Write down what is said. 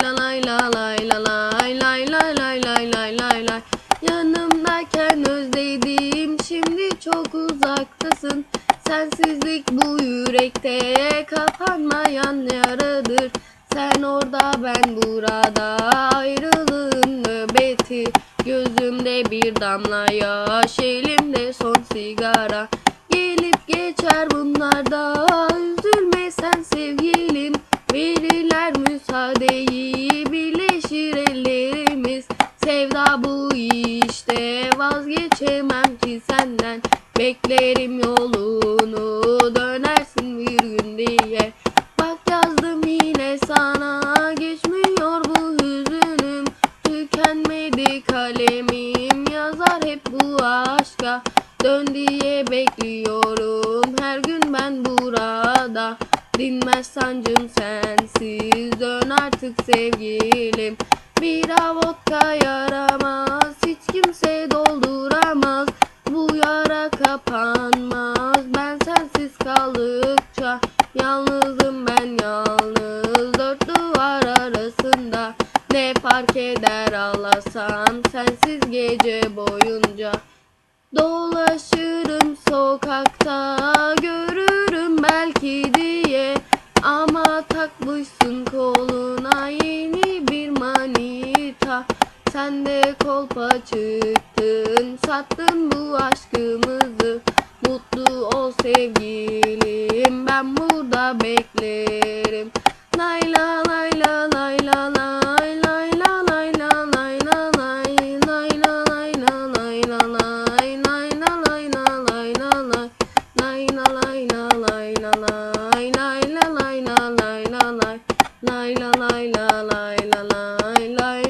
la lay la lay la lay lay lay lay lay lay lay lay. Yanımdayken özledim, şimdi çok uzaktasın. Sensizlik bu yürekte kapanmayan yaradır. Sen orada ben burada, ayrılığın nöbeti. Gözümde bir damla yaş, elimde son sigara. Gelip geçer bunlarda, üzülme sen sevgilim. Verirler müsaadeyi, birleşir ellerimiz. Sevda bu işte, vazgeçemem ki senden. Beklerim yolunu, dönersin bir gün diye. Bak yazdım yine sana, geçmiyor bu hüzünüm. Tükenmedi kalemim, yazar hep bu aşka. Dön diye bekliyorum, her gün ben burada. Dinmez sancım sensiz, dön artık sevgilim. Bira vodka yaramaz, hiç kimse dolduramaz. Bu yara kapanmaz, ben sensiz kaldıkça. Yalnızım ben yalnız, dört duvar arasında. Ne fark eder ağlasam sensiz gece boyunca. Dolaşırım sokakta, görürüm belki diye. Ama takmışsın koluna yeni bir manita. Sen de kolpa çıktın, sattın bu aşkımızı. Mutlu ol sevgilim, ben burada beklerim. Lay la lay la lay la lay lay la lay la lay la lay lay la lay la lay la lay lay la lay la lay la lay lay la lay la lay la lay lay la lay la lay la lay lay la lay la lay la lay lay